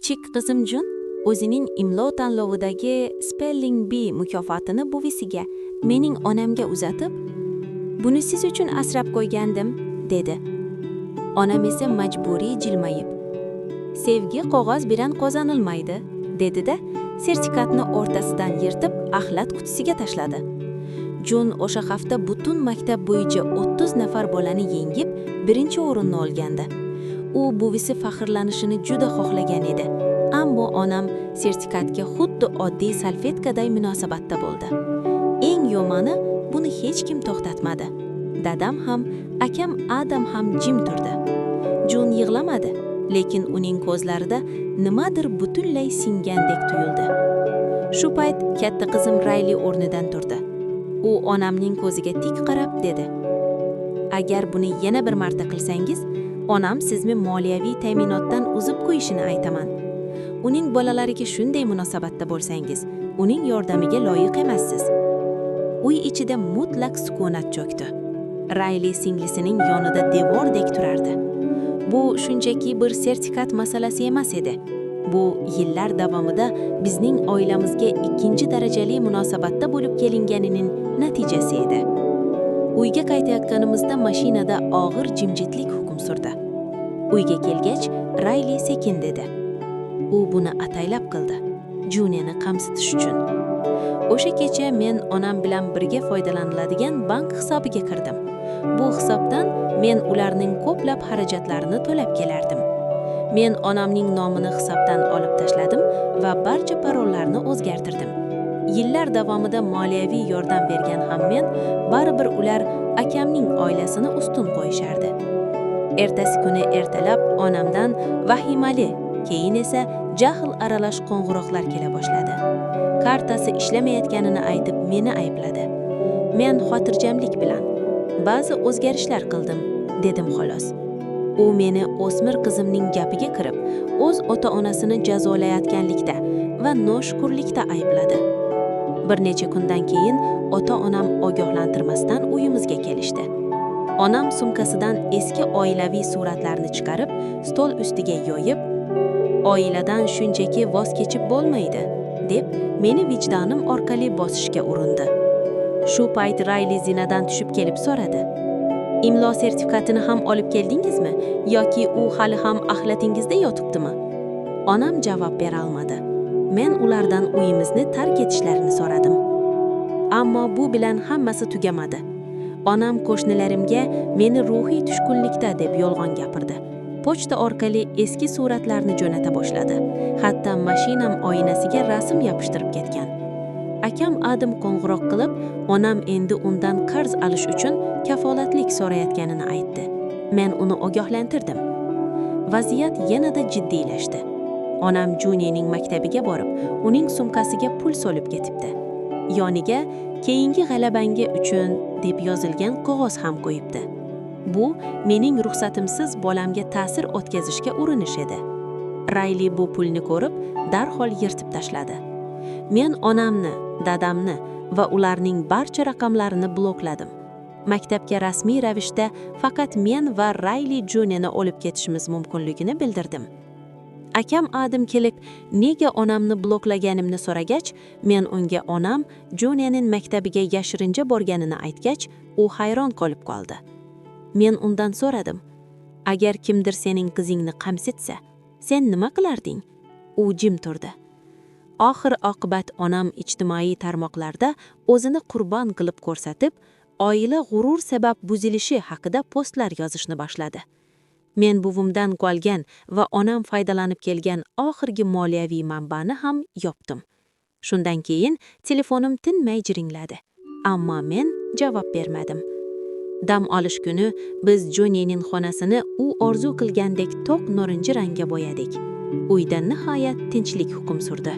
Kichik qizim Jun o'zining imlo tanlovidagi Spelling Bee mukofotini buvisiga, mening onamga uzatib, "Buni siz uchun asrab qo'ygandim", dedi. Onam esa majburiy jilmayib, "Sevgi qog'oz bilan qozonilmaydi", dedi-da, sertifikatni o'rtasidan yirtib axlat qutisiga tashladi. Jun o'sha hafta butun maktab bo'yicha 30 nafar bolani yengib, birinchi o'rinni olgandi. U buvisi faxrlanishini juda xohlagan edi. Ammo onam sertifikatga xuddi oddiy salfetkaday munosabatda bo'ldi. Eng yomoni, buni hech kim to'xtatmadi. Dadam ham, akam Adam ham jim turdi. Jun yig'lamadi, lekin uning ko'zlarida nimadir butunlay singandek tuyuldi. Shu payt katta qizim Rayli o'rnidan turdi. U onamning ko'ziga tik qarab dedi: "Agar buni yana bir marta qilsangiz, onam sizni moliyaviy ta'minotdan uzib qo'yishini aytaman. Uning bolalariga shunday munosabatda bo'lsangiz, uning yordamiga loyiq emassiz." Uy ichida mutlaq sukunat cho'kdi. Rayli singlisining yonida devordek turardi. Bu shunchaki bir sertifikat masalasi emas edi. Bu yillar davomida bizning oilamizga ikkinchi darajali munosabatda bo'lib kelinganining natijasi edi. Uyga qaytayotganimizda mashinada og'ir jimjitlik hukm surdi. Uyga kelgach, Rayli sekin dedi. U buni ataylab qildi, Juniyani qamsitish uchun. O'sha kecha men onam bilan birga foydalaniladigan bank hisobiga kirdim. Bu hisobdan men ularning ko'plab xarajatlarini to'lab kelardim. Men onamning nomini hisobdan olib tashladim va barcha parollarni o'zgartirdim. Yillar davomida moliyaviy yordam bergan ham men, baribir ular akamning oilasini ustun qo'yishardi. Ertasi kuni ertalab onamdan vahimali, keyin esa jahl aralash qo'ng'iroqlar kela boshladi. Kartasi ishlamayotganini aytib meni aybladi. Men xotirjamlik bilan "Ba'zi o'zgarishlar qildim", dedim xolos. U meni o'smir qizimning gapiga kirib, o'z ota-onasini jazolayotganlikda va noshukurlikda aybladi. Bir necha kundan keyin ota-onam ogohlantirmasdan uyimizga kelishdi. Onam sumkasidan eski oilaviy suratlarni chiqarib, stol ustiga yoyib, "Oiladan shunchaki voz kechib bo'lmaydi", deb meni vijdonim orqali bosishga urindi. Shu payt Rayli zinadan tushib kelib so'radi: "Imlo sertifikatini ham olib keldingizmi yoki u hali ham axlatingizda yotibdimi?" Onam javob bera olmadi. Men ulardan uyimizni tark etishlarini so'radim. Ammo bu bilan hammasi tugamadi. Onam qo'shnilarimga meni ruhiy tushkunlikda deb yolg'on gapirdi. Pochta orqali eski suratlarni jo'nata boshladi. Hatto mashinam oynasiga rasm yopishtirib ketgan. Akam Adam qo'ng'iroq qilib, onam endi undan qarz olish uchun kafolatlik so'rayotganini aytdi. Men uni ogohlantirdim. Vaziyat yanada jiddiylashdi. Onam Juniyaning maktabiga borib, uning sumkasiga pul solib ketibdi. Yoniga "Keyingi g'alabangga uchun" deb yozilgan qog'oz ham qo'yibdi. Bu mening ruxsatimsiz bolamga ta'sir o'tkazishga urinish edi. Rayli bu pulni ko'rib, darhol yirtib tashladi. Men onamni, dadamni va ularning barcha raqamlarini blokladim. Maktabga rasmiy ravishda faqat men va Rayli Juniyani olib ketishimiz mumkinligini bildirdim. Akam Adam kelib, nega onamni bloklaganimni so'ragach, men unga onam Juniyaning maktabiga yashirincha borganini aytgach, u hayron qolib qoldi. Men undan so'radim: "Agar kimdir sening qizingni qamsitsa, sen nima qilarding?" U jim turdi. Oxir-oqibat onam ijtimoiy tarmoqlarda o'zini qurbon qilib ko'rsatib, oila g'urur sabab buzilishi haqida postlar yozishni boshladi. Men buvimdan qolgan va onam foydalanib kelgan oxirgi moliyaviy manbani ham yopdim. Shundan keyin telefonim tinmay jiringladi. Ammo men javob bermadim. Dam olish kuni biz Juniyaning xonasini u orzu qilgandek to'q norinji rangga bo'yadik. Uyda nihoyat tinchlik hukm surdi.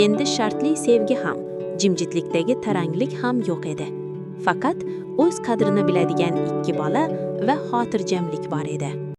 Endi shartli sevgi ham, jimjitlikdagi taranglik ham yo'q edi. Faqat o'z qadrini biladigan ikki bola va xotirjamlik bor edi.